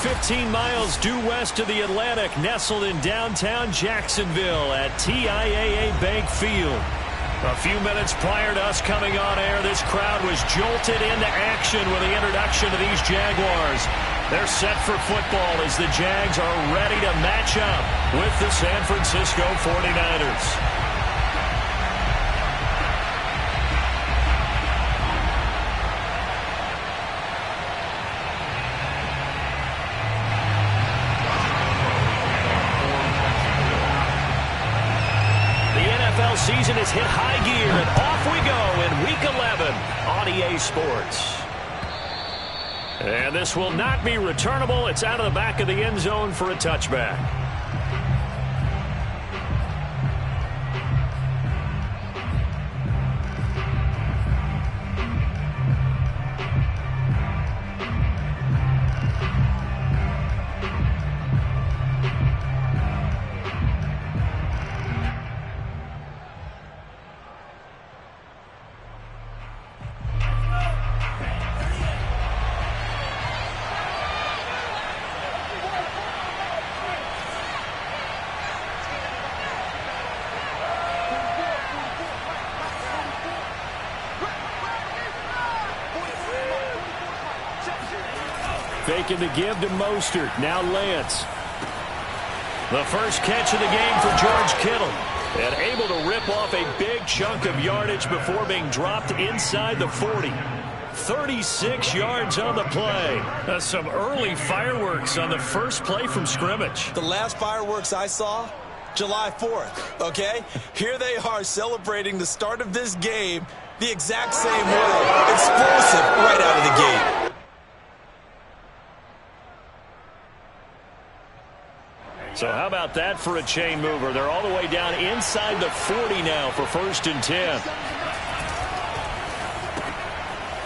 15 miles due west of the Atlantic, nestled in downtown Jacksonville at TIAA Bank Field. A few minutes prior to us coming on air, this crowd was jolted into action with the introduction of these Jaguars. They're set for football as the Jags are ready to match up with the San Francisco 49ers. Season has hit high gear, and off we go in Week 11 on EA Sports. And this will not be returnable. It's out of the back of the end zone for a touchback. Faking the give to Mostert. Now Lance. The first catch of the game for George Kittle. And able to rip off a big chunk of yardage before being dropped inside the 40. 36 yards on the play. Some early fireworks on the first play from scrimmage. The last fireworks I saw, July 4th, okay? Here they are celebrating the start of this game the exact same way. Explosive right out of the gate. So how about that for a chain mover? They're all the way down inside the 40 now for 1st and 10.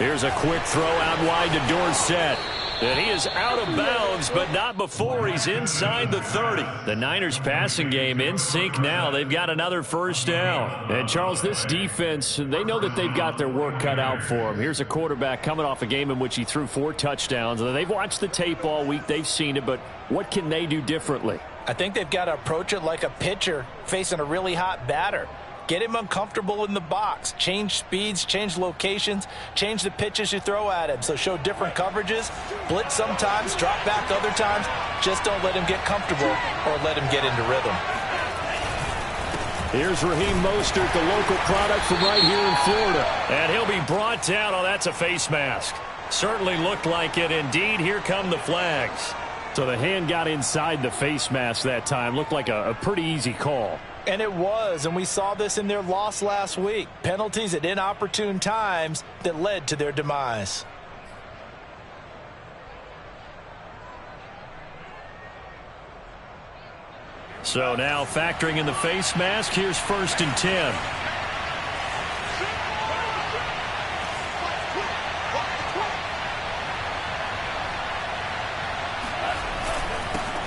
Here's a quick throw out wide to Dorsett. And he is out of bounds, but not before he's inside the 30. The Niners passing game in sync now. They've got another first down. And, Charles, this defense, they know that they've got their work cut out for them. Here's a quarterback coming off a game in which he threw 4 touchdowns. They've watched the tape all week. They've seen it, but what can they do differently? I think they've got to approach it like a pitcher facing a really hot batter. Get him uncomfortable in the box. Change speeds, change locations, change the pitches you throw at him. So show different coverages, blitz sometimes, drop back other times. Just don't let him get comfortable or let him get into rhythm. Here's Raheem Mostert, the local product from right here in Florida. And he'll be brought down. Oh, that's a face mask. Certainly looked like it. Indeed, here come the flags. So the hand got inside the face mask that time. Looked like a pretty easy call. And it was, and we saw this in their loss last week. Penalties at inopportune times that led to their demise. So now factoring in the face mask, here's 1st and 10.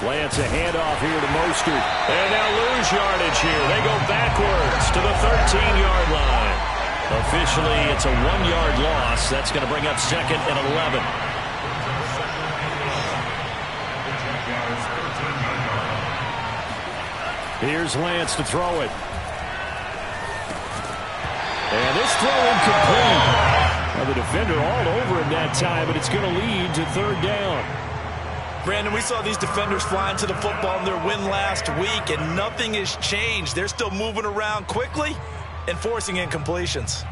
Lance a handoff here to Mostert. And now lose yardage here. They go backwards to the 13-yard line. Officially, it's a 1-yard loss. That's going to bring up 2nd and 11. Here's Lance to throw it. And this throw incomplete. Now the defender all over him that time, but it's going to lead to 3rd down. Brandon, we saw these defenders flying to the football in their win last week, and nothing has changed. They're still moving around quickly and forcing incompletions.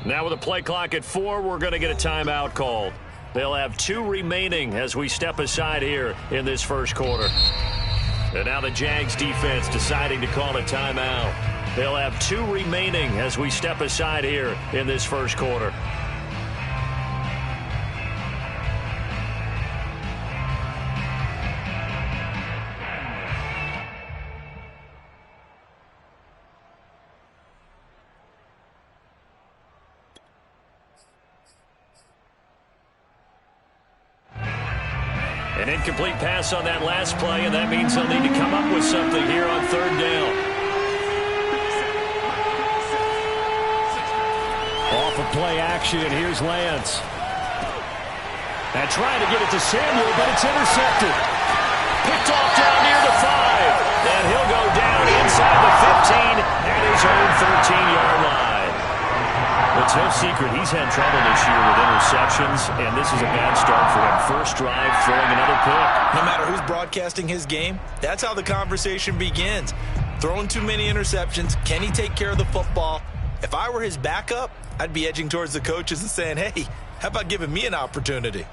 Now with a play clock at 4, we're going to get a timeout called. They'll have 2 remaining as we step aside here in this first quarter. And now the Jags defense deciding to call a timeout. They'll have 2 remaining as we step aside here in this first quarter. An incomplete pass on that last play, and that means they'll need to come up with something here on third down. Off of play action, and here's Lance. And trying to get it to Samuel, but it's intercepted. Picked off down near the 5. And he'll go down inside the 15 at his own 13-yard line. It's no secret he's had trouble this year with interceptions, and this is a bad start for him. First drive, throwing another pick. No matter who's broadcasting his game, that's how the conversation begins. Throwing too many interceptions, can he take care of the football? If I were his backup, I'd be edging towards the coaches and saying, hey, how about giving me an opportunity?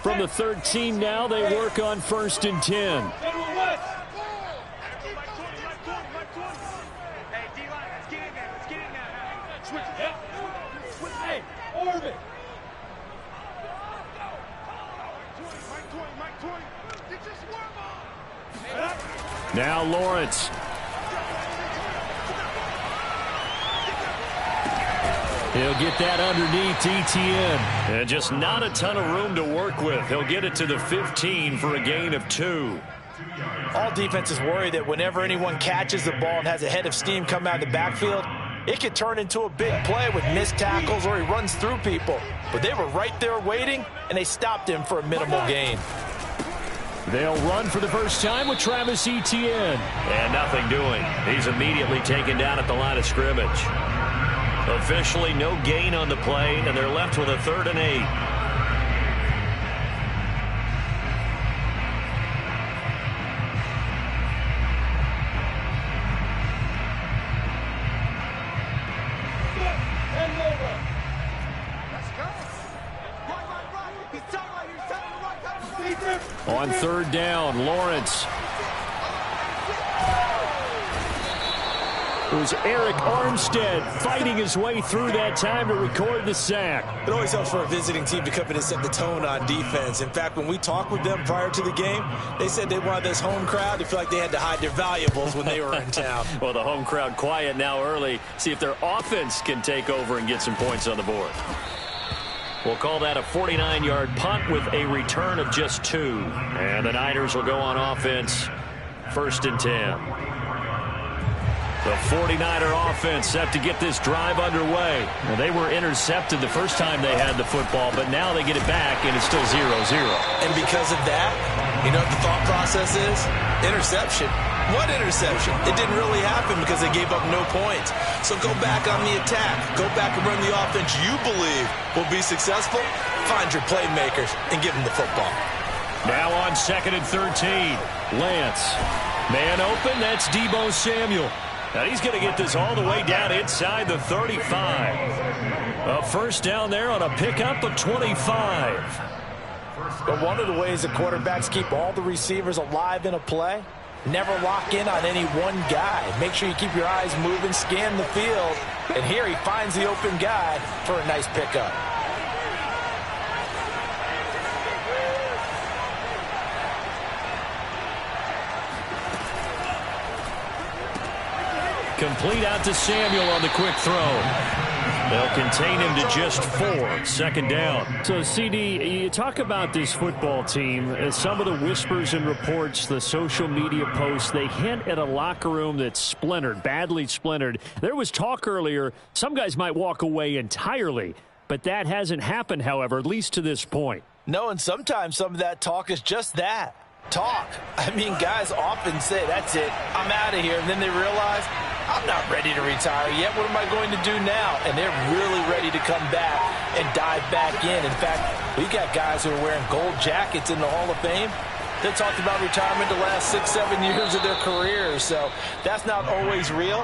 From the 13 now, they work on 1st and 10. Now Lawrence. He'll get that underneath Etienne. And just not a ton of room to work with. He'll get it to the 15 for a gain of 2. All defenses worry that whenever anyone catches the ball and has a head of steam come out of the backfield, it could turn into a big play with missed tackles or he runs through people. But they were right there waiting, and they stopped him for a minimal gain. They'll run for the first time with Travis Etienne. And nothing doing. He's immediately taken down at the line of scrimmage. Officially no gain on the play, and they're left with a 3rd and 8. On 3rd down, Lawrence. It was Eric Armstead fighting his way through that time to record the sack. It always helps for a visiting team to come in and set the tone on defense. In fact, when we talked with them prior to the game, they said they wanted this home crowd to feel like they had to hide their valuables when they were in town. Well, the home crowd quiet now early. See if their offense can take over and get some points on the board. We'll call that a 49-yard punt with a return of just 2. And the Niners will go on offense, 1st and 10. The 49er offense set to get this drive underway. Now, they were intercepted the first time they had the football, but now they get it back, and it's still 0-0. And because of that, you know what the thought process is? Interception. What interception? It didn't really happen because they gave up no points. So go back on the attack. Go back and run the offense you believe will be successful. Find your playmakers and give them the football. Now on 2nd and 13. Lance. Man open, that's Deebo Samuel. Now he's going to get this all the way down inside the 35. A first down there on a pickup of 25. But one of the ways the quarterbacks keep all the receivers alive in a play, never lock in on any one guy. Make sure you keep your eyes moving, scan the field, and here he finds the open guy for a nice pickup. Complete out to Samuel on the quick throw. They'll contain him to just 4. 2nd down. So, CD, you talk about this football team. Some of the whispers and reports, the social media posts, they hint at a locker room that's splintered, badly splintered. There was talk earlier, some guys might walk away entirely. But that hasn't happened, however, at least to this point. No, and sometimes some of that talk is just that. Talk. I mean, guys often say, that's it, I'm out of here. And then they realize, I'm not ready to retire yet. What am I going to do now? And they're really ready to come back and dive back in. In fact, we got guys who are wearing gold jackets in the Hall of Fame. They talked about retirement the last 6-7 years of their careers. So that's not always real.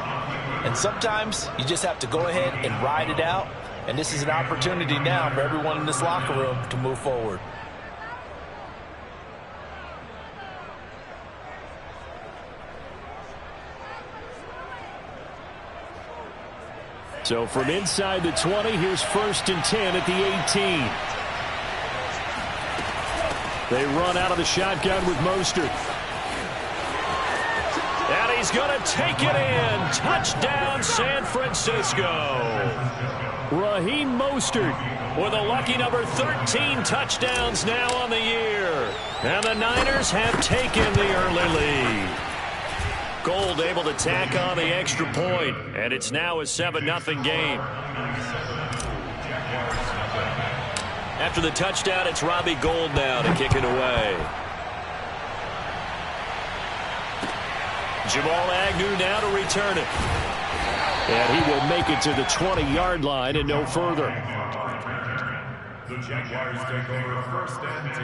And sometimes you just have to go ahead and ride it out. And this is an opportunity now for everyone in this locker room to move forward. So from inside the 20, here's 1st and 10 at the 18. They run out of the shotgun with Mostert. And he he's going to take it in. Touchdown, San Francisco. Raheem Mostert with a lucky number 13 touchdowns now on the year. And the Niners have taken the early lead. Gold able to tack on the extra point, and it's now a 7-0 game. After the touchdown, it's Robbie Gould now to kick it away. Jamal Agnew now to return it. And he will make it to the 20-yard line and no further. The Jaguars take over 1st and 10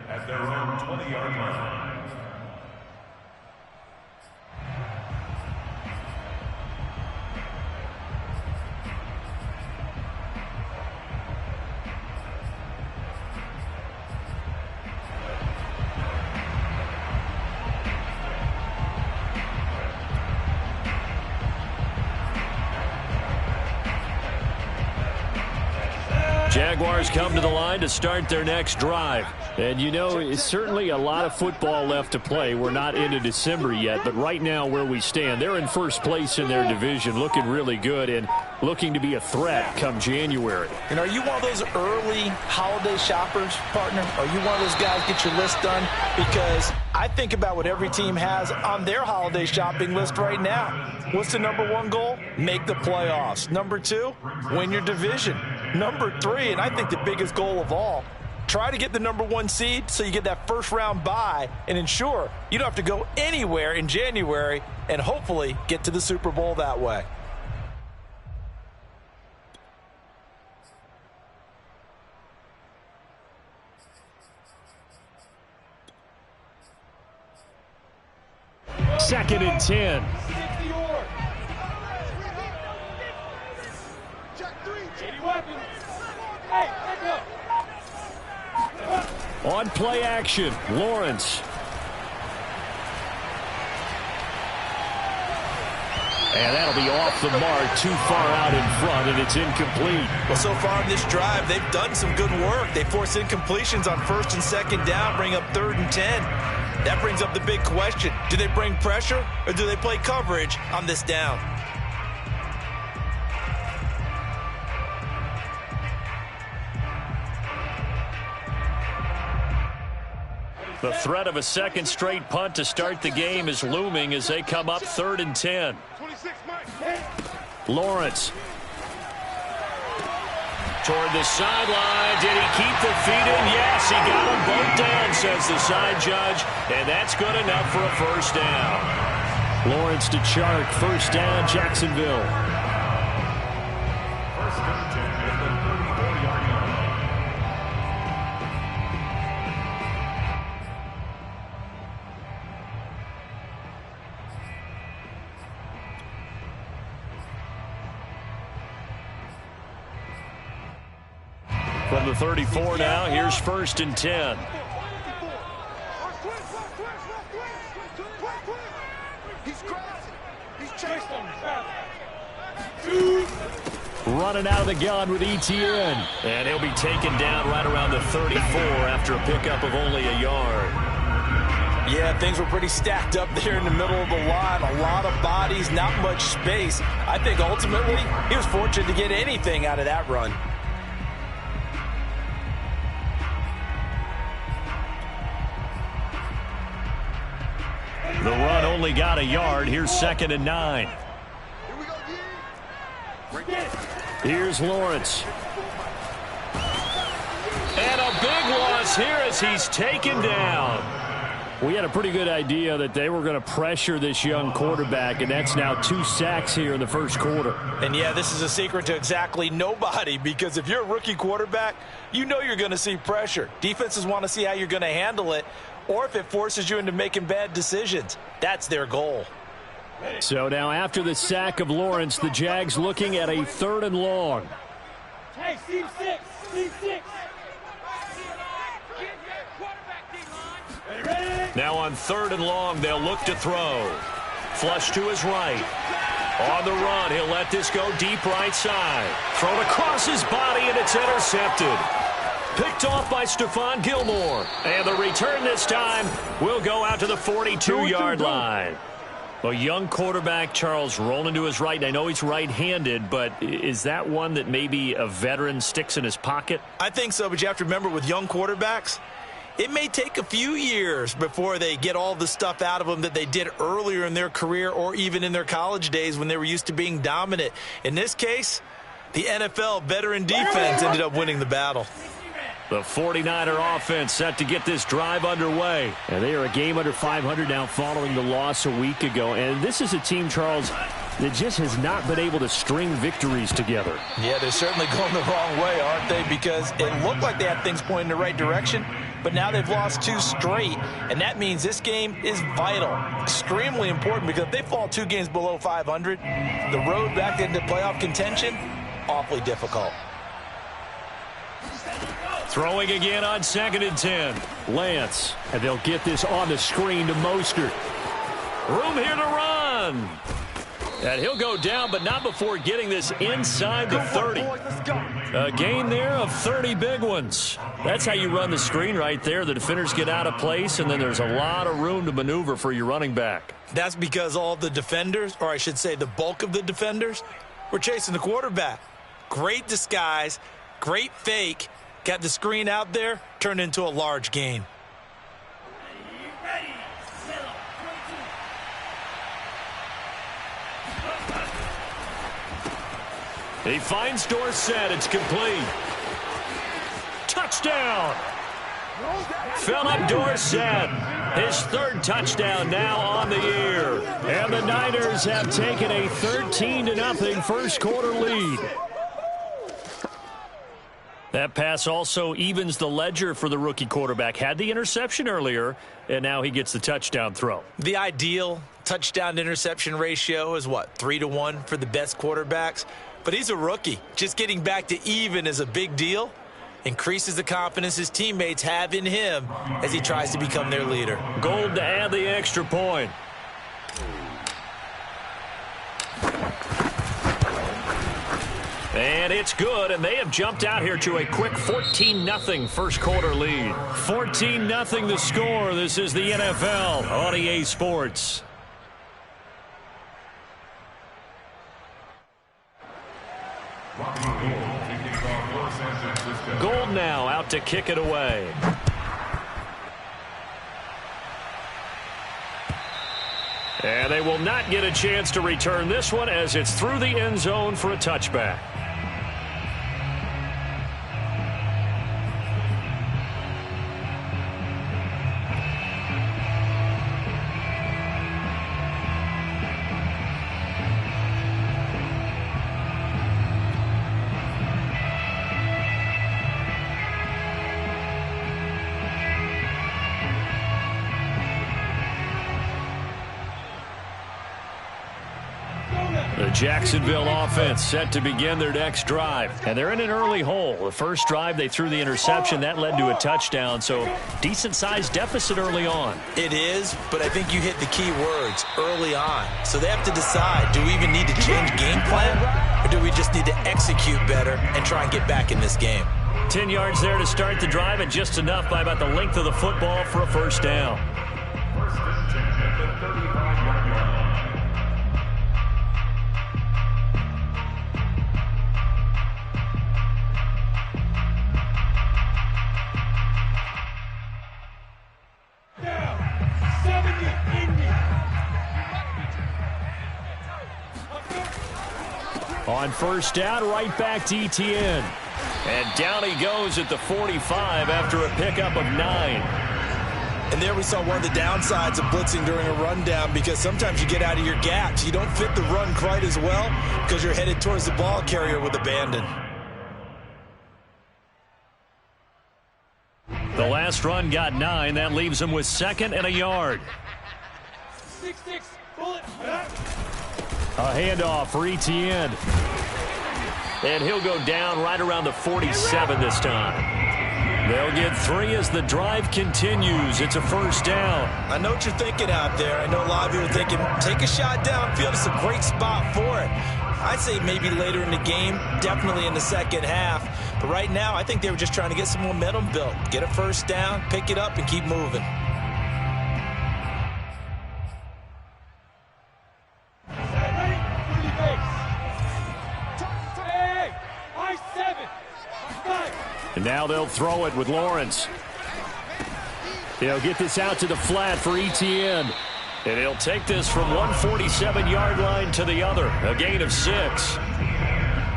at their own 20-yard line. Jaguars come to the line to start their next drive. And, you know, it's certainly a lot of football left to play. We're not into December yet, but right now where we stand, they're in first place in their division, looking really good and looking to be a threat come January. And are you one of those early holiday shoppers, partner? Are you one of those guys get your list done? Because I think about what every team has on their holiday shopping list right now. What's the number one goal? Make the playoffs. Number 2, win your division. Number 3, and I think the biggest goal of all, try to get the number 1 seed so you get that first-round bye and ensure you don't have to go anywhere in January and hopefully get to the Super Bowl that way. Second and 10. On play action, Lawrence. And that'll be off the mark, too far out in front, and it's incomplete. Well, so far in this drive, they've done some good work. They force incompletions on 1st and 2nd down, bring up 3rd and 10. That brings up the big question. Do they bring pressure, or do they play coverage on this down? The threat of a second straight punt to start the game is looming as they come up 3rd and 10. Lawrence. Toward the sideline. Did he keep the feet in? Yes, he got them both down, says the side judge. And that's good enough for a first down. Lawrence to Chark. First down, Jacksonville. From the 34 now, here's 1st and 10. Running out of the gun with ETN. And he'll be taken down right around the 34 after a pickup of only a yard. Yeah, things were pretty stacked up there in the middle of the line. A lot of bodies, not much space. I think ultimately he was fortunate to get anything out of that run. The run only got a yard. Here's 2nd and 9. Here's Lawrence. And a big loss here as he's taken down. We had a pretty good idea that they were going to pressure this young quarterback, and that's now 2 sacks here in the first quarter. And, yeah, this is a secret to exactly nobody, because if you're a rookie quarterback, you know you're going to see pressure. Defenses want to see how you're going to handle it, or if it forces you into making bad decisions. That's their goal. So now after the sack of Lawrence, the Jags looking at a 3rd and long. Hey, Steve 6. Now on 3rd and long, they'll look to throw. Flush to his right. On the run, he'll let this go deep right side. Thrown across his body, and it's intercepted. Picked off by Stephon Gilmore. And the return this time will go out to the 42-yard line. A young quarterback, Charles, rolling to his right. And I know he's right-handed, but is that one that maybe a veteran sticks in his pocket? I think so, but you have to remember with young quarterbacks, it may take a few years before they get all the stuff out of them that they did earlier in their career or even in their college days when they were used to being dominant. In this case, the NFL veteran defense ended up winning the battle. The 49er offense set to get this drive underway. And they are a game under 500 now following the loss a week ago. And this is a team, Charles, that just has not been able to string victories together. Yeah, they're certainly going the wrong way, aren't they? Because it looked like they had things pointing in the right direction, but now they've lost 2 straight. And that means this game is vital, extremely important, because if they fall 2 games below 500, the road back into playoff contention, awfully difficult. Throwing again on 2nd and 10. Lance, and they'll get this on the screen to Mostert. Room here to run. And he'll go down, but not before getting this inside the 30. A gain there of 30 big ones. That's how you run the screen right there. The defenders get out of place, and then there's a lot of room to maneuver for your running back. That's because all the defenders, or I should say the bulk of the defenders, were chasing the quarterback. Great disguise, great fake. Got the screen out there, turned into a large gain. He finds Dorsett. It's complete. Touchdown. Philip Dorsett. His 3rd touchdown now on the year. And the Niners have taken a 13-0 first quarter lead. That pass also evens the ledger for the rookie quarterback. Had the interception earlier, and now he gets the touchdown throw. The ideal touchdown-interception ratio is what, 3-to-1 for the best quarterbacks? But he's a rookie. Just getting back to even is a big deal. Increases the confidence his teammates have in him as he tries to become their leader. Gold to add the extra point. And it's good, and they have jumped out here to a quick 14-0 first quarter lead. 14-0 the score. This is the NFL on EA Sports. Gold now out to kick it away. And they will not get a chance to return this one as it's through the end zone for a touchback. The Jacksonville offense set to begin their next drive. And they're in an early hole. The first drive, they threw the interception. That led to a touchdown. So decent-sized deficit early on. It is, but I think you hit the key words, early on. So they have to decide, do we even need to change game plan? Or do we just need to execute better and try and get back in this game? 10 yards there to start the drive, and just enough by about the length of the football for a first down. First and 10 at the 35-yard line. On first down, right back to Etienne. And down he goes at the 45 after a pickup of 9. And there we saw one of the downsides of blitzing during a rundown, because sometimes you get out of your gaps. You don't fit the run quite as well because you're headed towards the ball carrier with abandon. The last run got 9. That leaves him with 2nd and a yard. 6-6, bullet. A handoff for Etienne. And he'll go down right around the 47 this time. They'll get 3 as the drive continues. It's a first down. I know what you're thinking out there. I know a lot of you are thinking, take a shot downfield. It's a great spot for it. I'd say maybe later in the game, definitely in the second half. But right now, I think they were just trying to get some momentum built. Get a first down, pick it up, and keep moving. And now they'll throw it with Lawrence. He'll get this out to the flat for Etienne. And he'll take this from 147-yard line to the other. A gain of 6.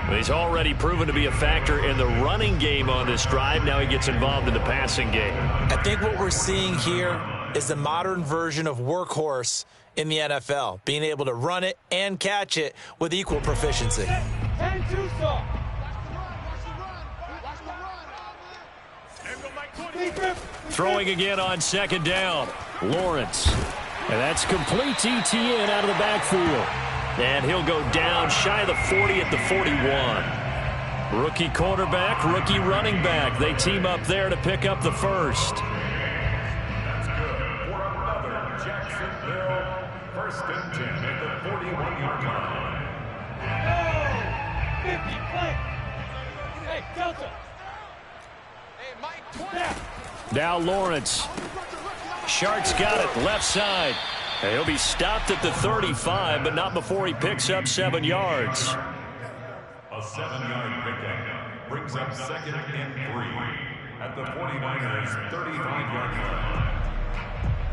He's already proven to be a factor in the running game on this drive. Now he gets involved in the passing game. I think what we're seeing here is the modern version of workhorse in the NFL, being able to run it and catch it with equal proficiency. 10-2 stop. Throwing again on second down. Lawrence. And that's complete to Etienne out of the backfield. And he'll go down shy of the 40 at the 41. Rookie quarterback, rookie running back. They team up there to pick up the first. That's good for another Jacksonville. First and 10 at the 41-yard line. Go! 50, play. Hey, Delta. Hey, Mike, 20. Now Lawrence. Shark's got it left side. And he'll be stopped at the 35, but not before he picks up 7 yards. A 7-yard pickup brings up second and 3 at the 49ers' 35-yard line.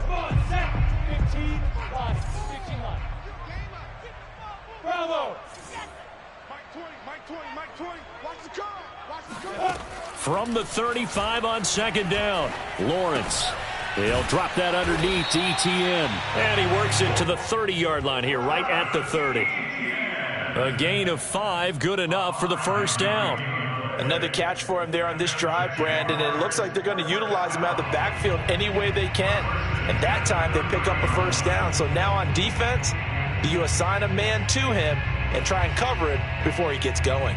Come on, set. 15, line. 16 line. Bravo. Mike 20. Watch the car. From the 35 on second down, Lawrence. He'll drop that underneath to Etienne. And he works it to the 30-yard line here, right at the 30. A gain of 5, good enough for the first down. Another catch for him there on this drive, Brandon, and it looks like they're going to utilize him out of the backfield any way they can. And that time they pick up a first down. So now on defense, do you assign a man to him and try and cover it before he gets going?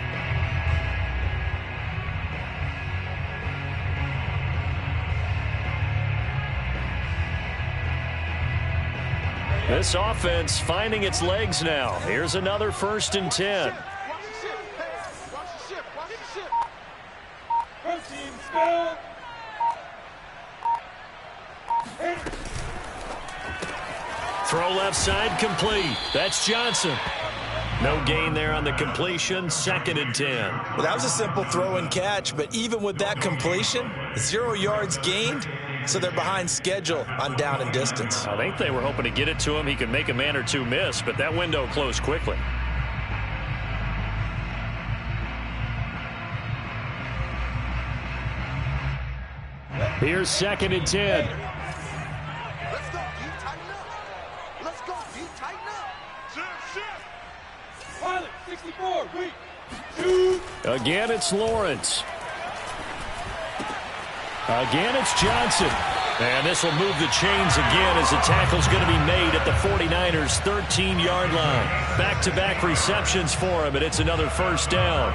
This offense finding its legs now. Here's another first and 10. Watch the ship. Protein spill. Throw left side complete. That's Johnson. No gain there on the completion. Second and 10. Well, that was a simple throw and catch, but even with that completion, 0 yards gained, so they're behind schedule on down and distance. I think they were hoping to get it to him. He could make a man or two miss, but that window closed quickly. Here's second and 10. Let's go, D. Tighten up. Shift. Pilot, 64, wait. Shoot. Again, it's Lawrence. Again, it's Johnson. And this will move the chains again as the tackle's going to be made at the 49ers' 13-yard line. Back-to-back receptions for him, and it's another first down.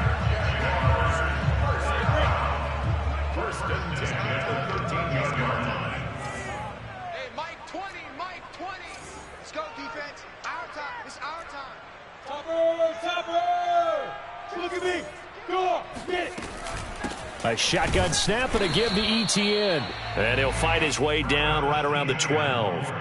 First and 10 at the 13-yard line. Hey, Mike 20. Let's go, defense. Our time. It's our time. Topper. Look at me. Go. Get it. A shotgun snap and a give to Etienne. And he'll fight his way down right around the 12.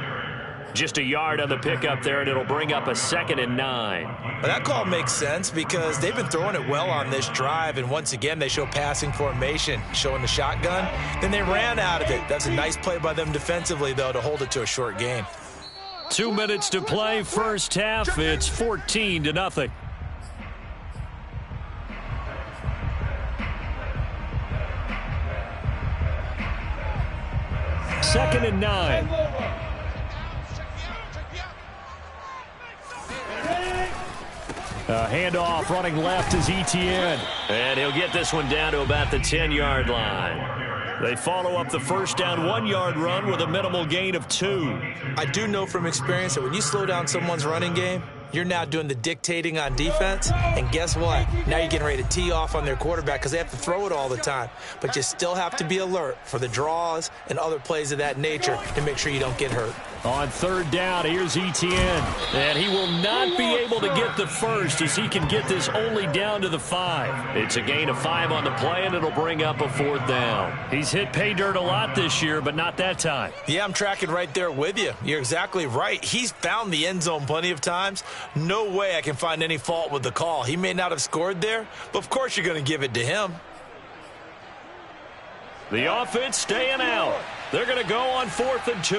Just a yard on the pickup there, and it'll bring up a 2nd and 9. Well, that call makes sense because they've been throwing it well on this drive, and once again they show passing formation, showing the shotgun. Then they ran out of it. That's a nice play by them defensively, though, to hold it to a short gain. 2 minutes to play, first half. It's 14-0. Second and 9. Handoff running left is Etienne. And he'll get this one down to about the 10-yard line. They follow up the first down 1-yard run with a minimal gain of 2. I do know from experience that when you slow down someone's running game, you're now doing the dictating on defense, and guess what? Now you're getting ready to tee off on their quarterback because they have to throw it all the time. But you still have to be alert for the draws and other plays of that nature to make sure you don't get hurt. On third down, here's Etienne. And he will not be able to get the first as he can get this only down to the 5. It's a gain of 5 on the play, and it'll bring up a 4th down. He's hit pay dirt a lot this year, but not that time. Yeah, I'm tracking right there with you. You're exactly right. He's found the end zone plenty of times. No way I can find any fault with the call. He may not have scored there, but of course you're going to give it to him. The offense staying out. They're going to go on 4th and 2.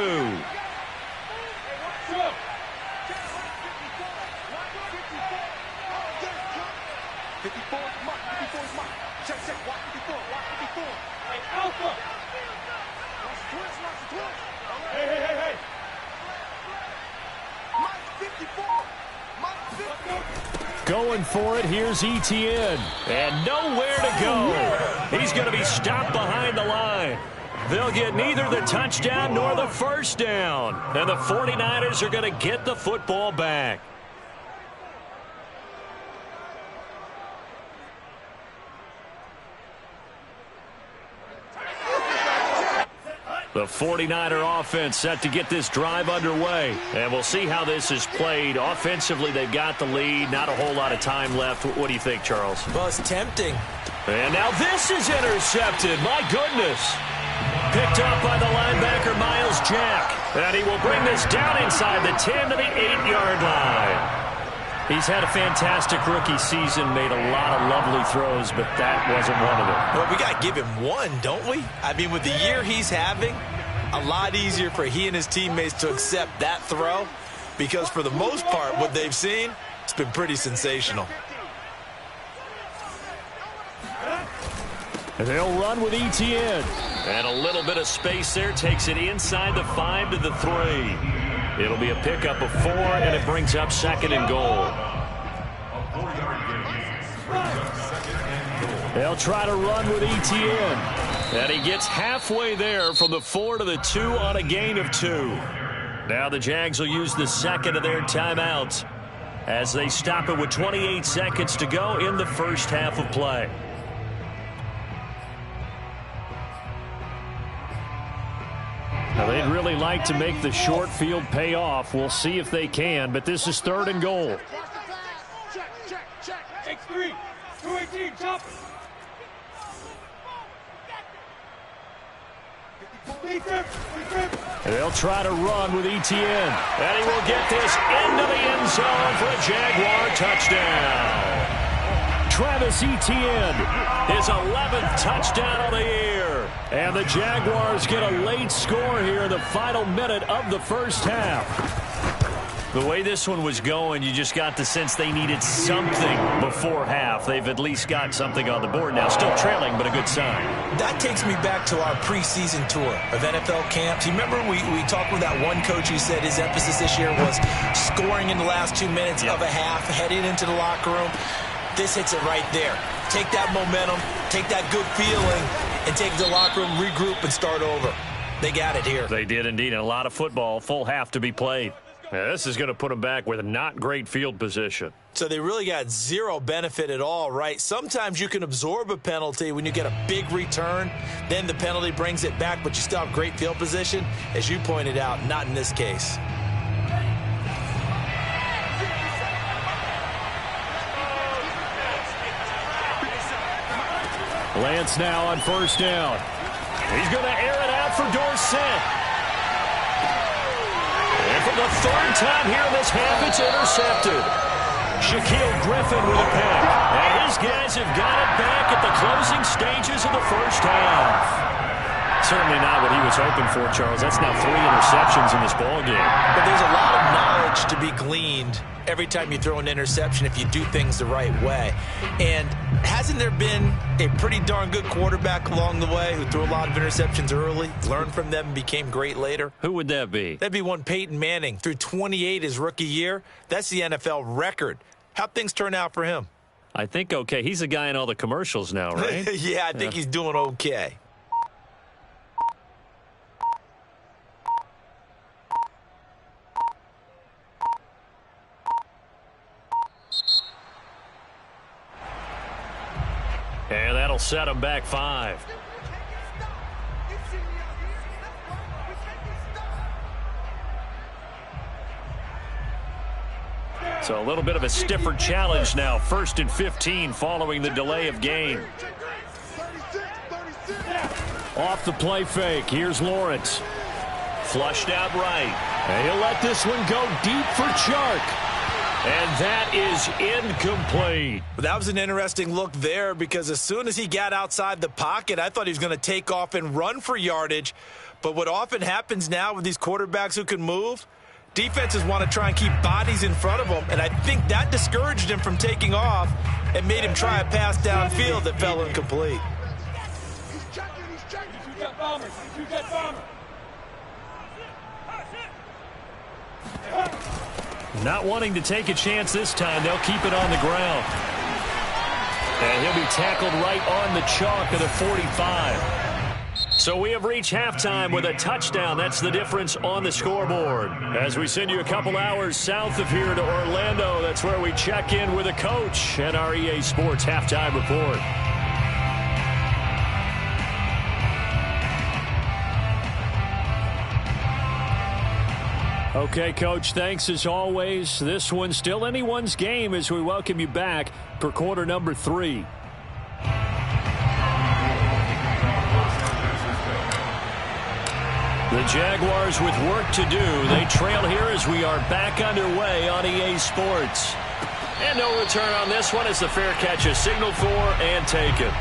Going for it, here's Etienne. And nowhere to go. He's going to be stopped behind the line. They'll get neither the touchdown nor the first down. And the 49ers are going to get the football back. The 49er offense set to get this drive underway. And we'll see how this is played. Offensively, they've got the lead. Not a whole lot of time left. What do you think, Charles? Well, it's tempting. And now this is intercepted. My goodness. Picked up by the linebacker, Miles Jack. And he will bring this down inside the 10 to the 8-yard line. He's had a fantastic rookie season, made a lot of lovely throws, but that wasn't one of them. Well, we got to give him one, don't we? I mean, with the year he's having, a lot easier for he and his teammates to accept that throw because for the most part, what they've seen, it's been pretty sensational. And they'll run with Etienne. And a little bit of space there takes it inside the 5 to the 3. It'll be a pickup of 4, and it brings up 2nd and goal. They'll try to run with Etienne. And he gets halfway there from the 4 to the 2 on a gain of 2. Now the Jags will use the 2nd of their timeouts as they stop it with 28 seconds to go in the first half of play. Now, they'd really like to make the short field pay off. We'll see if they can, but this is 3rd and goal. Check. X3, 218, jump. They'll try to run with Etienne. And he will get this into the end zone for a Jaguar touchdown. Travis Etienne, his 11th touchdown of the year. And the Jaguars get a late score here in the final minute of the first half. The way this one was going, you just got the sense they needed something before half. They've at least got something on the board now. Still trailing, but a good sign. That takes me back to our preseason tour of NFL camps. You remember we talked with that one coach who said his emphasis this year was scoring in the last 2 minutes of a half, heading into the locker room. This hits it right there. Take that momentum, take that good feeling, and take the locker room, regroup, and start over. They got it here. They did indeed. And a lot of football, full half to be played. Yeah, this is going to put them back with not great field position. So they really got zero benefit at all, right? Sometimes you can absorb a penalty when you get a big return. Then the penalty brings it back, but you still have great field position. As you pointed out, not in this case. Lance now on first down. He's going to air it out for Dorsett. And for the 3rd time here in this half, it's intercepted. Shaquille Griffin with a pick. And his guys have got it back at the closing stages of the first half. Certainly not what he was hoping for, Charles. That's now 3 interceptions in this ballgame. But there's a lot of knowledge to be gleaned every time you throw an interception if you do things the right way. And hasn't there been a pretty darn good quarterback along the way who threw a lot of interceptions early, learned from them, and became great later? Who would that be? That'd be one Peyton Manning. Threw 28 his rookie year. That's the NFL record. How'd things turn out for him? I think okay. He's a guy in all the commercials now, right? Yeah, I think he's doing okay. And that'll set him back 5. So a little bit of a stiffer challenge now. 1st and 15 following the delay of game. Off the play fake. Here's Lawrence. Flushed out right. And he'll let this one go deep for Chark. And that is incomplete. That was an interesting look there because as soon as he got outside the pocket, I thought he was going to take off and run for yardage. But what often happens now with these quarterbacks who can move, defenses want to try and keep bodies in front of them, and I think that discouraged him from taking off and made him try a pass downfield that fell incomplete. He's checking. Two-jet bomber. Not wanting to take a chance this time, they'll keep it on the ground. And he'll be tackled right on the chalk of the 45. So we have reached halftime with a touchdown. That's the difference on the scoreboard. As we send you a couple hours south of here to Orlando, that's where we check in with a coach and our EA Sports Halftime Report. Okay, Coach, thanks as always. This one's still anyone's game as we welcome you back for quarter number 3. The Jaguars with work to do. They trail here as we are back underway on EA Sports. And no return on this one as the fair catch is signaled for and taken.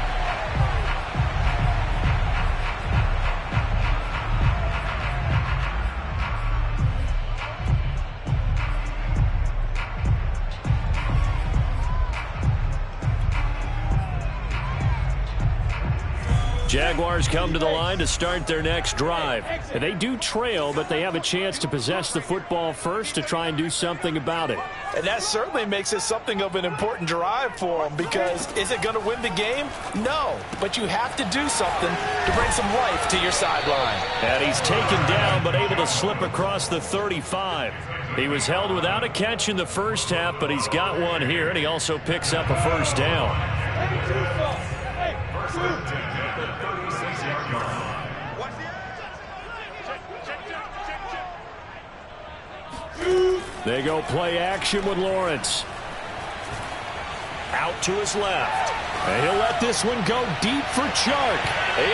Jaguars come to the line to start their next drive. And they do trail, but they have a chance to possess the football first to try and do something about it. And that certainly makes it something of an important drive for them because is it going to win the game? No, but you have to do something to bring some life to your sideline. And he's taken down but able to slip across the 35. He was held without a catch in the first half, but he's got one here, and he also picks up a first down. They go play action with Lawrence. Out to his left. And he'll let this one go deep for Chark.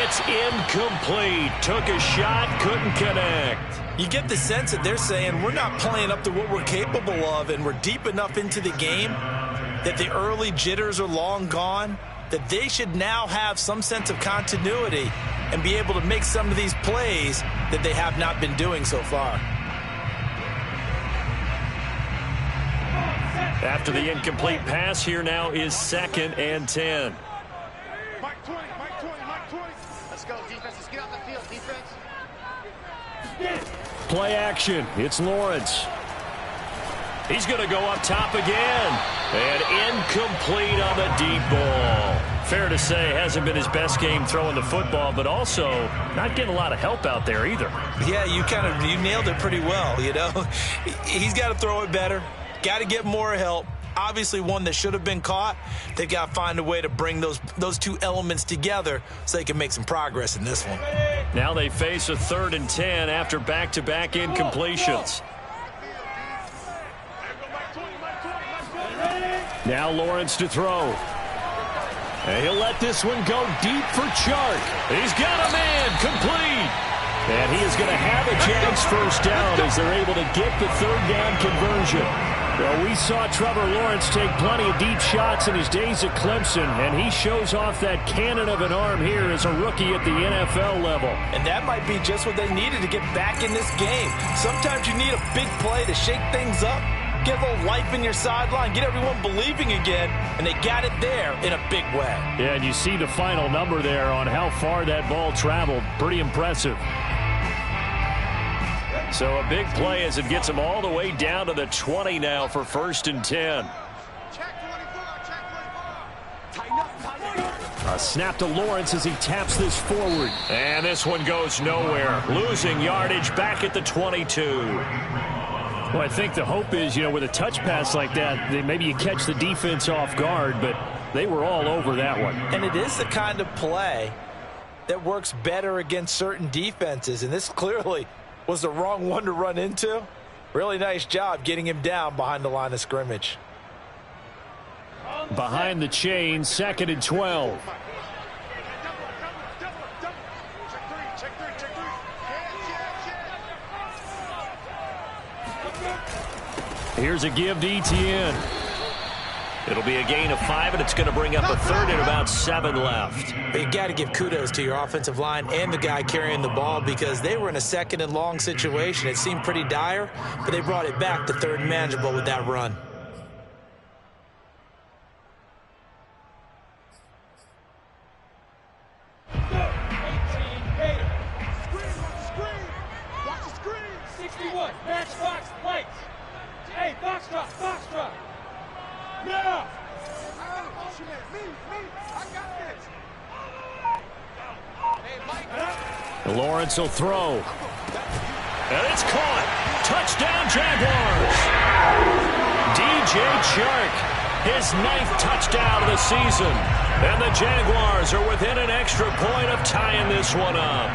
It's incomplete. Took a shot, couldn't connect. You get the sense that they're saying we're not playing up to what we're capable of, and we're deep enough into the game that the early jitters are long gone, that they should now have some sense of continuity and be able to make some of these plays that they have not been doing so far. After the incomplete pass, here now is 2nd and 10. Mike 20. Let's go, defense. Let's get on the field, defense. Play action. It's Lawrence. He's going to go up top again. And incomplete on the deep ball. Fair to say, hasn't been his best game throwing the football, but also not getting a lot of help out there either. Yeah, you nailed it pretty well, you know. He's got to throw it better. Got to get more help. Obviously one that should have been caught. They've got to find a way to bring those two elements together so they can make some progress in this one. Now they face a 3rd and 10 after back-to-back incompletions. Now Lawrence to throw. And he'll let this one go deep for Chark. He's got a man, complete. And he is going to have a chance first down as they're able to get the 3rd down conversion. Well, we saw Trevor Lawrence take plenty of deep shots in his days at Clemson, and he shows off that cannon of an arm here as a rookie at the NFL level. And that might be just what they needed to get back in this game. Sometimes you need a big play to shake things up, get a little life in your sideline, get everyone believing again, and they got it there in a big way. Yeah, and you see the final number there on how far that ball traveled. Pretty impressive. So a big play as it gets him all the way down to the 20 now for 1st and 10. A snap to Lawrence as he taps this forward. And this one goes nowhere. Losing yardage back at the 22. Well, I think the hope is, with a touch pass like that, maybe you catch the defense off guard, but they were all over that one. And it is the kind of play that works better against certain defenses, and this clearly was the wrong one to run into. Really nice job getting him down behind the line of scrimmage. Behind the chain, 2nd and 12. Here's a give to Etienne. It'll be a gain of 5, and it's going to bring up a third and about 7 left. But you got to give kudos to your offensive line and the guy carrying the ball because they were in a second and long situation. It seemed pretty dire, but they brought it back to third and manageable with that run. Lawrence will throw. And it's caught. Touchdown, Jaguars. DJ Chark, his 9th touchdown of the season. And the Jaguars are within an extra point of tying this one up.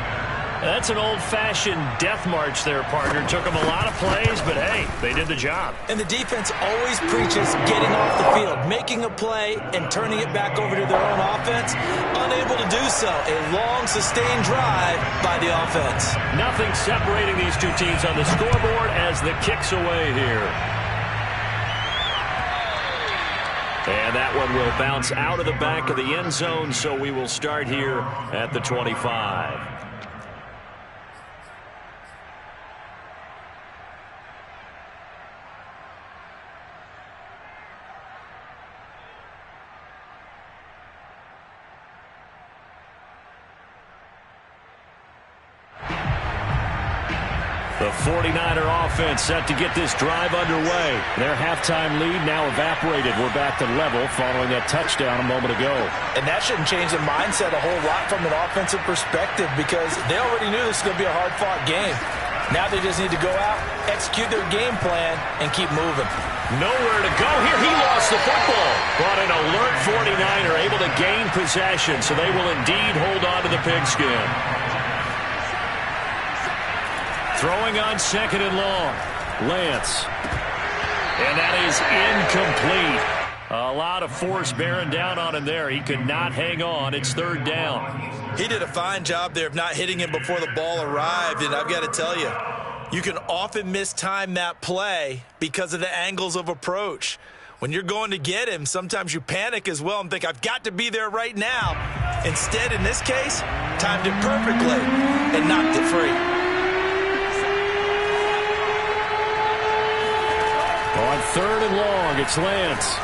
That's an old-fashioned death march there, partner. Took them a lot of plays, but, hey, they did the job. And the defense always preaches getting off the field, making a play, and turning it back over to their own offense. Unable to do so. A long, sustained drive by the offense. Nothing separating these two teams on the scoreboard as the kick's away here. And that one will bounce out of the back of the end zone, so we will start here at the 25. The 49er offense set to get this drive underway. Their halftime lead now evaporated. We're back to level following that touchdown a moment ago. And that shouldn't change the mindset a whole lot from an offensive perspective because they already knew this was going to be a hard-fought game. Now they just need to go out, execute their game plan, and keep moving. Nowhere to go here. He lost the football. But an alert 49er able to gain possession, so they will indeed hold on to the pigskin. Throwing on 2nd and long. Lance. And that is incomplete. A lot of force bearing down on him there. He could not hang on. It's 3rd down. He did a fine job there of not hitting him before the ball arrived. And I've got to tell you, you can often mistime that play because of the angles of approach. When you're going to get him, sometimes you panic as well and think, I've got to be there right now. Instead, in this case, timed it perfectly and knocked it free. On 3rd and long, it's Lance.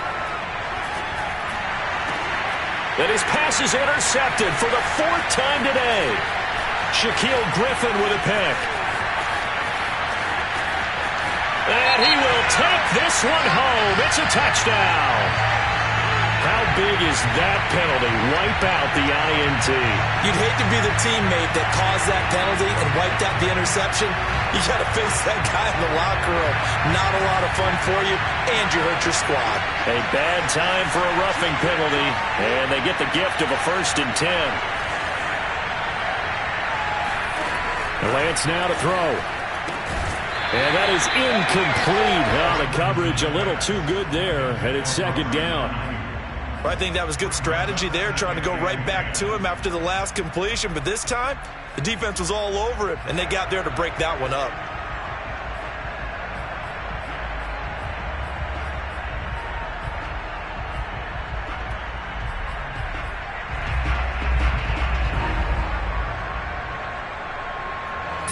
And his pass is intercepted for the 4th time today. Shaquille Griffin with a pick. And he will take this one home. It's a touchdown. How big is that penalty? Wipe out the INT. You'd hate to be the teammate that caused that penalty and wiped out the interception. You got to face that guy in the locker room. Not a lot of fun for you, and you hurt your squad. A bad time for a roughing penalty, and they get the gift of a 1st and 10. Lance now to throw. And that is incomplete. Well, the coverage a little too good there, and it's 2nd down. I think that was good strategy there, trying to go right back to him after the last completion. But this time, the defense was all over him, and they got there to break that one up.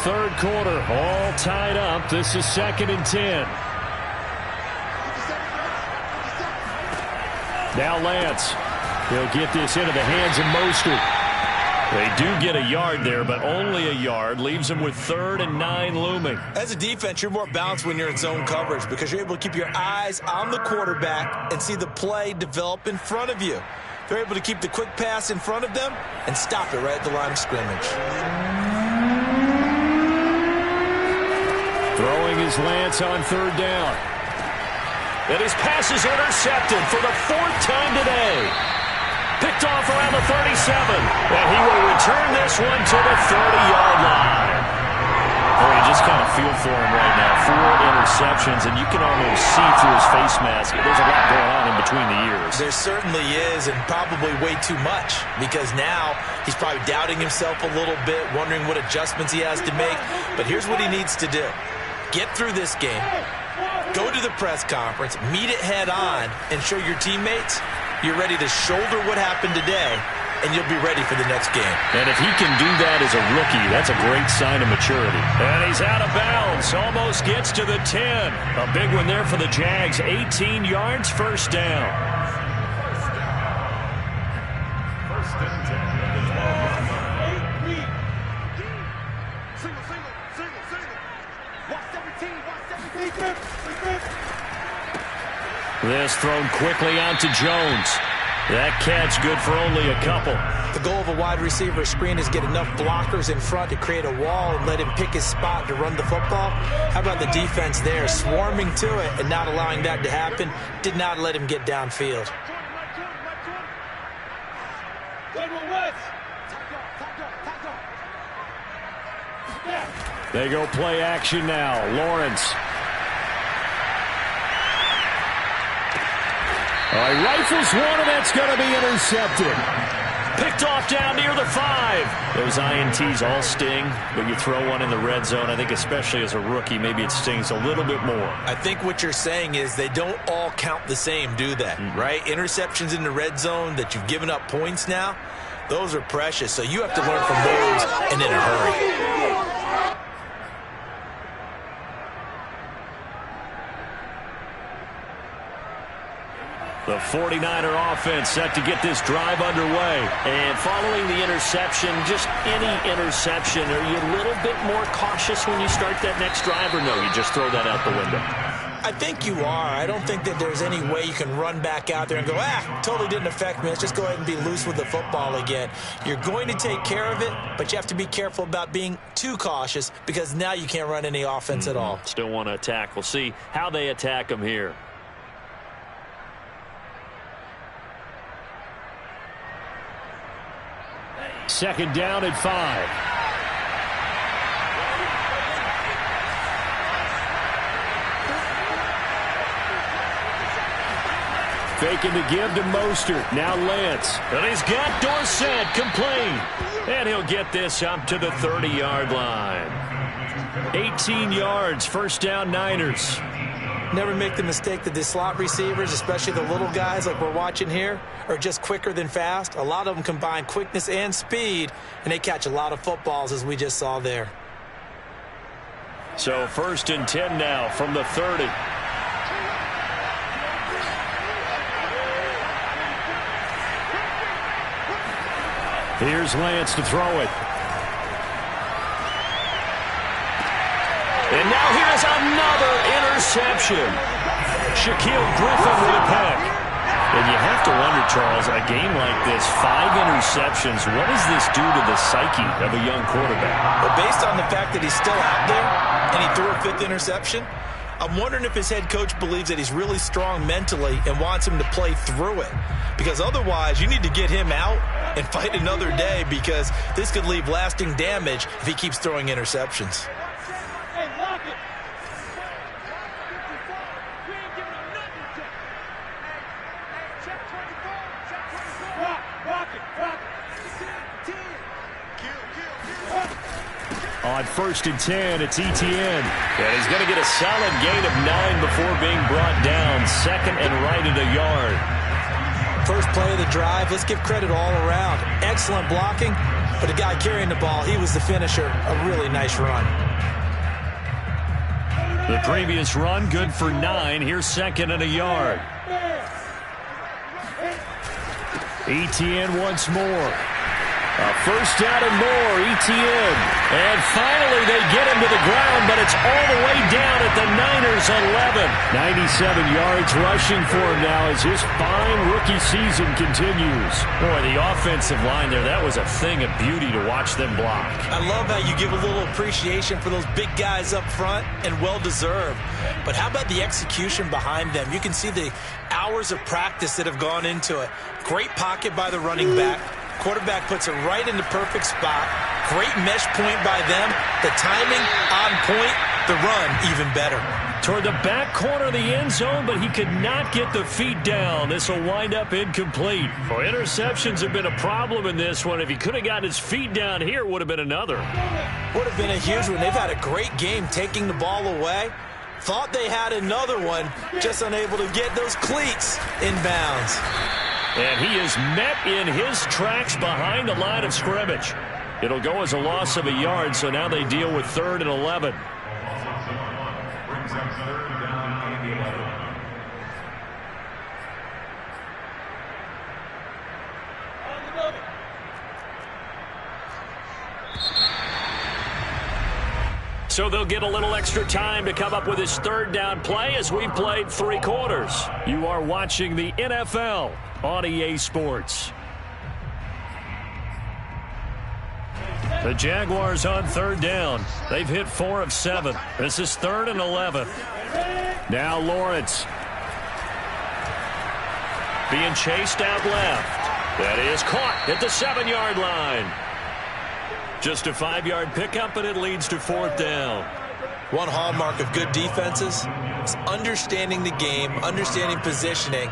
Third quarter, all tied up. This is 2nd and 10. Now Lance. He'll get this into the hands of Mostert. They do get a yard there, but only a yard. Leaves them with 3rd and 9 looming. As a defense, you're more balanced when you're in zone coverage because you're able to keep your eyes on the quarterback and see the play develop in front of you. They're able to keep the quick pass in front of them and stop it right at the line of scrimmage. Throwing his Lance on 3rd down. And his pass is intercepted for the 4th time today. Picked off around the 37. And he will return this one to the 30-yard line. Oh, you just kind of feel for him right now. 4 interceptions, and you can almost see through his face mask. There's a lot going on in between the ears. There certainly is, and probably way too much, because now he's probably doubting himself a little bit, wondering what adjustments he has to make. But here's what he needs to do. Get through this game. Go to the press conference, meet it head on, and show your teammates you're ready to shoulder what happened today, and you'll be ready for the next game. And if he can do that as a rookie, that's a great sign of maturity. And he's out of bounds. Almost gets to the 10. A big one there for the Jags. 18 yards, first down. First and 10 at the 12-yard line. Single. Watch 17. This thrown quickly out to Jones. That catch good for only a couple. The goal of a wide receiver screen is get enough blockers in front to create a wall and let him pick his spot to run the football. How about the defense there, swarming to it and not allowing that to happen? Did not let him get downfield. They go play action now. Lawrence. He rifles one, and that's going to be intercepted. Picked off down near the 5. Those INTs all sting, but you throw one in the red zone, I think especially as a rookie, maybe it stings a little bit more. I think what you're saying is they don't all count the same, do they? Right? Interceptions in the red zone that you've given up points now, those are precious. So you have to learn from those and in a hurry. The 49er offense set to get this drive underway. And following the interception, just any interception, are you a little bit more cautious when you start that next drive, or no, you just throw that out the window? I think you are. I don't think that there's any way you can run back out there and go, totally didn't affect me. Let's just go ahead and be loose with the football again. You're going to take care of it, but you have to be careful about being too cautious because now you can't run any offense at all. Still want to attack. We'll see how they attack them here. Second down at 5. Faking the give to Mostert. Now Lance. And he's got Dorsett complete. And he'll get this up to the 30-yard line. 18 yards, first down Niners. Never make the mistake that the slot receivers, especially the little guys like we're watching here, are just quicker than fast. A lot of them combine quickness and speed, and they catch a lot of footballs, as we just saw there. So first and 10 now from the 30. Here's Lance to throw it. And now here's another interception. Shaquille Griffin with a pick. And you have to wonder, Charles, a game like this, 5 interceptions, what does this do to the psyche of a young quarterback? Well, based on the fact that he's still out there and he threw a 5th interception, I'm wondering if his head coach believes that he's really strong mentally and wants him to play through it. Because otherwise, you need to get him out and fight another day, because this could leave lasting damage if he keeps throwing interceptions. On first and 10, it's Etienne. And he's going to get a solid gain of 9 before being brought down. Second and right at a yard. First play of the drive, let's give credit all around. Excellent blocking, but the guy carrying the ball, he was the finisher. A really nice run. The previous run, good for 9. Here's second and a yard. Etienne once more. First down and more, Etienne. And finally they get him to the ground, but it's all the way down at the Niners 11. 97 yards rushing for him now as his fine rookie season continues. Boy, the offensive line there, that was a thing of beauty to watch them block. I love how you give a little appreciation for those big guys up front, and well-deserved. But how about the execution behind them? You can see the hours of practice that have gone into it. Great pocket by the running back. Quarterback puts it right in the perfect spot. Great mesh point by them. The timing on point. The run even better. Toward the back corner of the end zone, but he could not get the feet down. This will wind up incomplete. Well, interceptions have been a problem in this one. If he could have gotten his feet down here, it would have been another. Would have been a huge one. They've had a great game taking the ball away. Thought they had another one, just unable to get those cleats in bounds. And he is met in his tracks behind the line of scrimmage. It'll go as a loss of a yard, so now they deal with 3rd and 11. Brings up 3rd down and 11. So they'll get a little extra time to come up with his 3rd down play as we played 3 quarters. You are watching the NFL on EA Sports. The Jaguars on 3rd down. They've hit 4 of 7. This is 3rd and 11. Now Lawrence. Being chased out left. That is caught at the 7-yard line. Just a 5-yard pickup, and it leads to 4th down. One hallmark of good defenses is understanding the game, understanding positioning,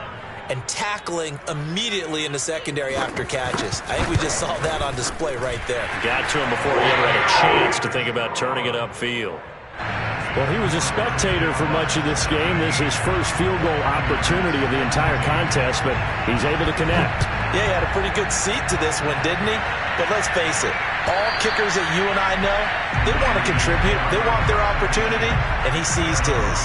and tackling immediately in the secondary after catches. I think we just saw that on display right there. Got to him before he ever had a chance to think about turning it upfield. Well, he was a spectator for much of this game. This is his first field goal opportunity of the entire contest, but he's able to connect. Yeah, he had a pretty good seat to this one, didn't he? But let's face it, all kickers that you and I know, they want to contribute. They want their opportunity, and he seized his.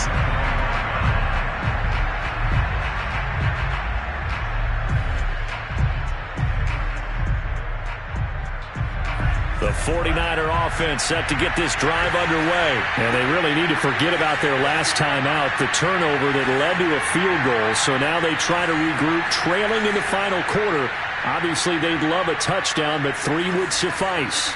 The 49er offense set to get this drive underway. And they really need to forget about their last time out, the turnover that led to a field goal. So now they try to regroup, trailing in the final quarter. Obviously, they'd love a touchdown, but 3 would suffice.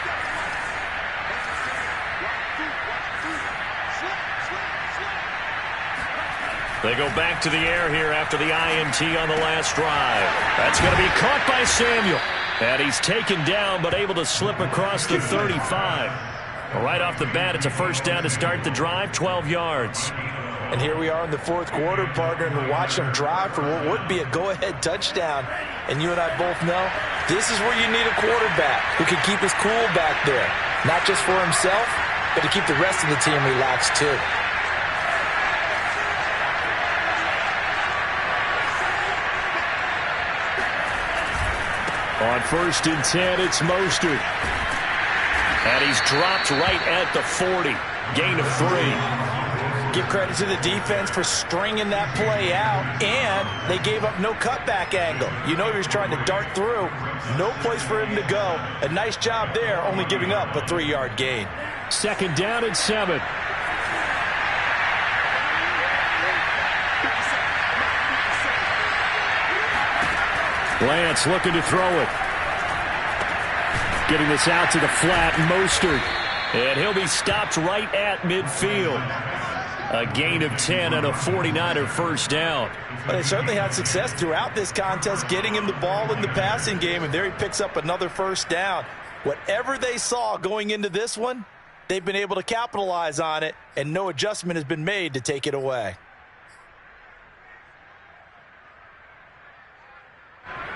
They go back to the air here after the INT on the last drive. That's going to be caught by Samuel. And he's taken down, but able to slip across the 35. Right off the bat, it's a 1st down to start the drive, 12 yards. And here we are in the 4th quarter, partner, and watch them drive for what would be a go-ahead touchdown. And you and I both know this is where you need a quarterback who can keep his cool back there. Not just for himself, but to keep the rest of the team relaxed too. On 1st and 10, it's Mostert. And he's dropped right at the 40. Gain of 3. Give credit to the defense for stringing that play out, and they gave up no cutback angle. You know he was trying to dart through. No place for him to go. A nice job there, only giving up a 3-yard gain. 2nd down and 7. Lance looking to throw it. Getting this out to the flat, Mostert. And he'll be stopped right at midfield. A gain of 10 and a 49er 1st down. But they certainly had success throughout this contest, getting him the ball in the passing game, and there he picks up another 1st down. Whatever they saw going into this one, they've been able to capitalize on it, and no adjustment has been made to take it away.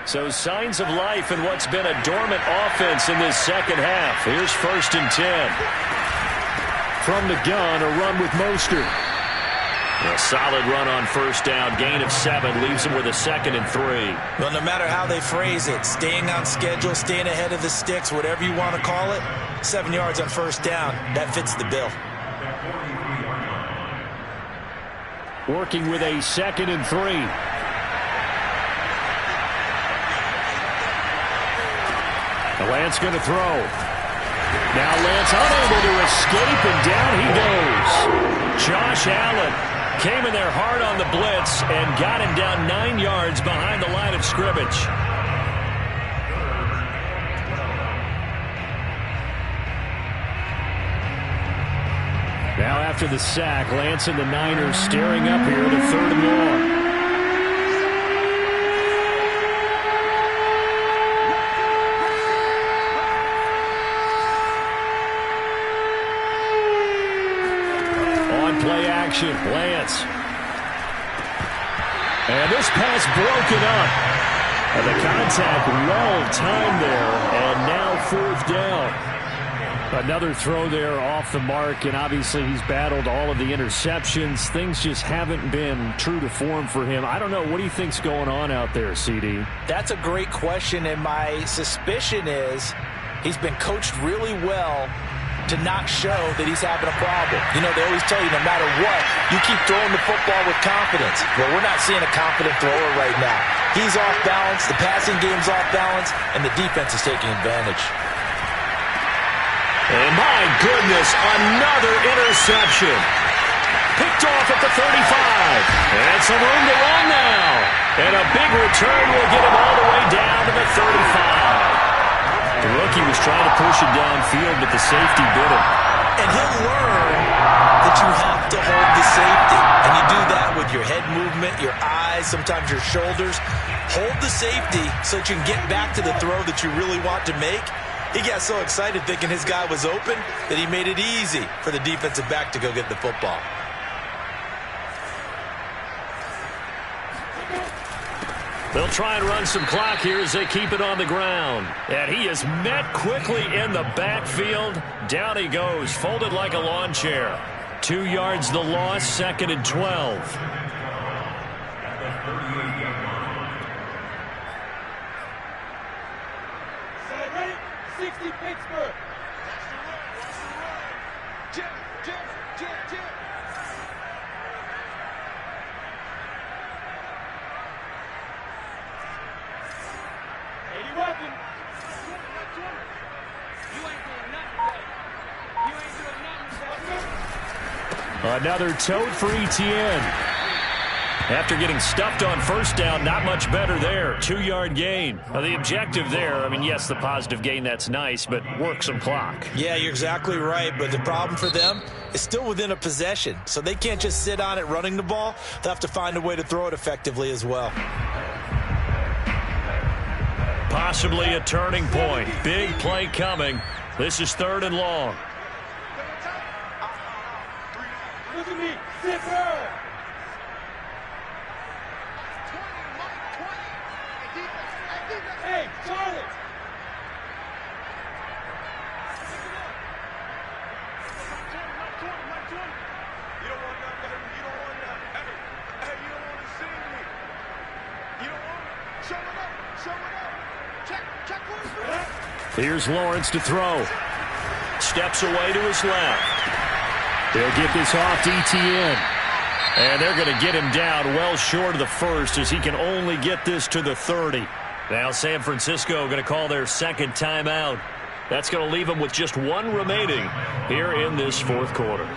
So signs of life in what's been a dormant offense in this 2nd half. Here's 1st and 10. From the gun, a run with Mostert. A solid run on 1st down. Gain of 7 leaves him with a 2nd and 3. Well, no matter how they phrase it, staying on schedule, staying ahead of the sticks, whatever you want to call it, 7 yards on 1st down, that fits the bill. Working with a 2nd and 3. Lance going to throw. Now Lance unable to escape, and down he goes. Josh Allen came in there hard on the blitz and got him down 9 yards behind the line of scrimmage. Now after the sack, Lance and the Niners staring up here to 3rd and long. Play action, Lance. And this pass broken up. And the contact well timed there, and now 4th down. Another throw there off the mark, and obviously he's battled all of the interceptions. Things just haven't been true to form for him. I don't know. What do you think's going on out there, CD? That's a great question, and my suspicion is he's been coached really well to not show that he's having a problem. You know, they always tell you no matter what, you keep throwing the football with confidence. Well, we're not seeing a confident thrower right now. He's off balance, the passing game's off balance, and the defense is taking advantage. And my goodness, another interception. Picked off at the 35. And some room to run now. And a big return will get him all the way down to the 35. The rookie was trying to push it downfield, but the safety bit him. And he'll learn that you have to hold the safety. And you do that with your head movement, your eyes, sometimes your shoulders. Hold the safety so that you can get back to the throw that you really want to make. He got so excited thinking his guy was open that he made it easy for the defensive back to go get the football. They'll try and run some clock here as they keep it on the ground. And he is met quickly in the backfield. Down he goes, folded like a lawn chair. 2 yards the loss, 2nd and 12. 60 Pittsburgh. Watch the run. Watch the run. Jim. 80 weapon. You ain't doing nothing. You ain't doing nothing. Another tote for Etienne. After getting stuffed on first down, not much better there. 2-yard gain. Now, the objective there, I mean, yes, the positive gain, that's nice, but work some clock. Yeah, you're exactly right, but the problem for them is still within a possession, so they can't just sit on it running the ball. They'll have to find a way to throw it effectively as well. Possibly a turning point. Big play coming. This is 3rd and long. Look at me. Zipper. Hey, Charlie! You don't want that, baby. You don't want that. Hey, you don't want to see me. You don't want it. Show it up. Show it up. Check for it. Here's Lawrence to throw. Steps away to his left. They'll get this off to Etienne. And they're going to get him down well short of the first as he can only get this to the 30. Now San Francisco going to call their 2nd timeout. That's going to leave them with just 1 remaining here in this 4th quarter.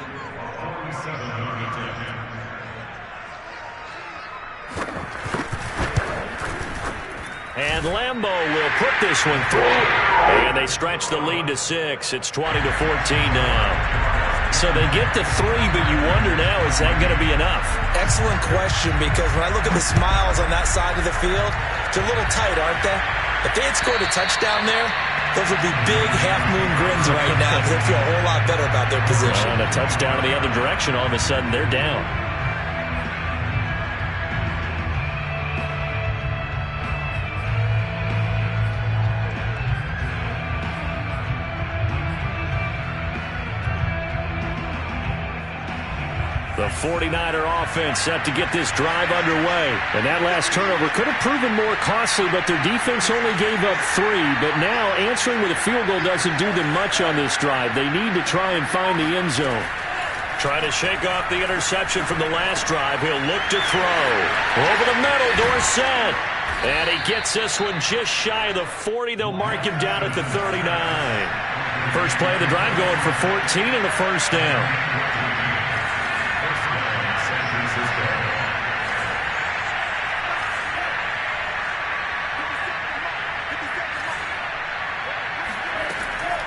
And Lambeau will put this one through. And they stretch the lead to 6. It's 20-14 now. So they get to 3, but you wonder now, is that going to be enough? Excellent question, because when I look at the smiles on that side of the field, they're a little tight, aren't they? If they had scored a touchdown there, those would be big half-moon grins right now because they feel a whole lot better about their position. And a touchdown in the other direction, all of a sudden they're down. The 49er offense set to get this drive underway. And that last turnover could have proven more costly, but their defense only gave up 3. But now answering with a field goal doesn't do them much on this drive. They need to try and find the end zone. Trying to shake off the interception from the last drive. He'll look to throw. Over the middle, Dorsett. And he gets this one just shy of the 40. They'll mark him down at the 39. First play of the drive going for 14 and a first down.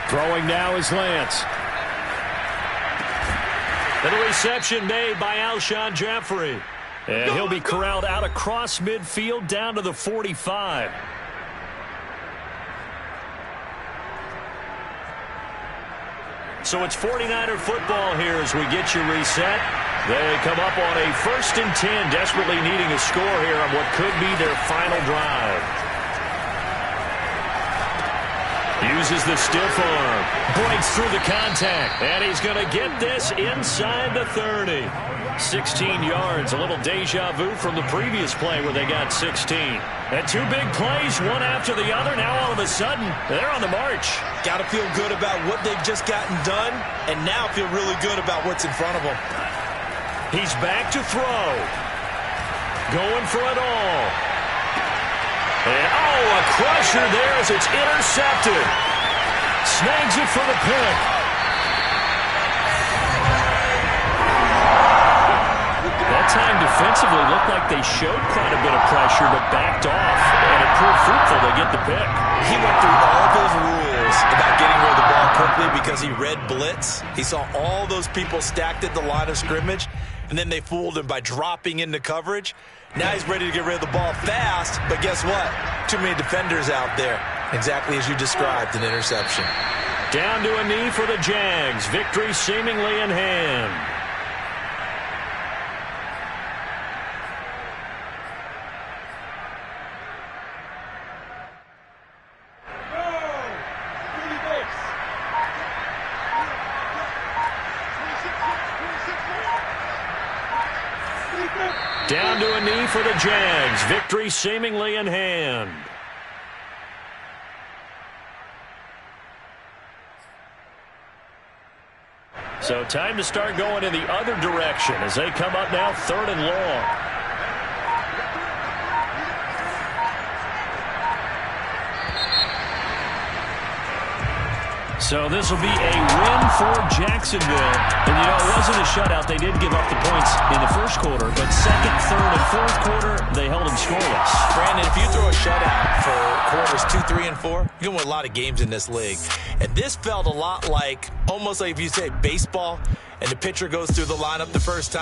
Throwing now is Lance. And the reception made by Alshon Jeffrey. And he'll be corralled out across midfield down to the 45. So it's 49er football here as we get you reset. They come up on a 1st and 10, desperately needing a score here on what could be their final drive. Uses the stiff arm. Breaks through the contact. And he's going to get this inside the 30. 16 yards. A little deja vu from the previous play where they got 16. And two big plays, one after the other. Now all of a sudden, they're on the march. Got to feel good about what they've just gotten done, and now feel really good about what's in front of them. He's back to throw. Going for it all. And, a crusher there as it's intercepted. Snags it for the pick. That time defensively looked like they showed quite a bit of pressure but backed off, and it proved fruitful to get the pick. He went through all those rules about getting rid of the ball quickly because he read blitz. He saw all those people stacked at the line of scrimmage, and then they fooled him by dropping into coverage. Now he's ready to get rid of the ball fast, but guess what? Too many defenders out there. Exactly as you described, an interception. Down to a knee for the Jags. Victory seemingly in hand. Down to a knee for the Jags. Victory seemingly in hand. So time to start going in the other direction as they come up now 3rd and long. So this will be a win for Jacksonville. And, it wasn't a shutout. They did give up the points in the first quarter, but second, third, and fourth quarter, they held them scoreless. Brandon, if you throw a shutout for quarters 2, 3, and 4, you can win a lot of games in this league. And this felt a lot like, almost like if you say baseball, and the pitcher goes through the lineup the first time.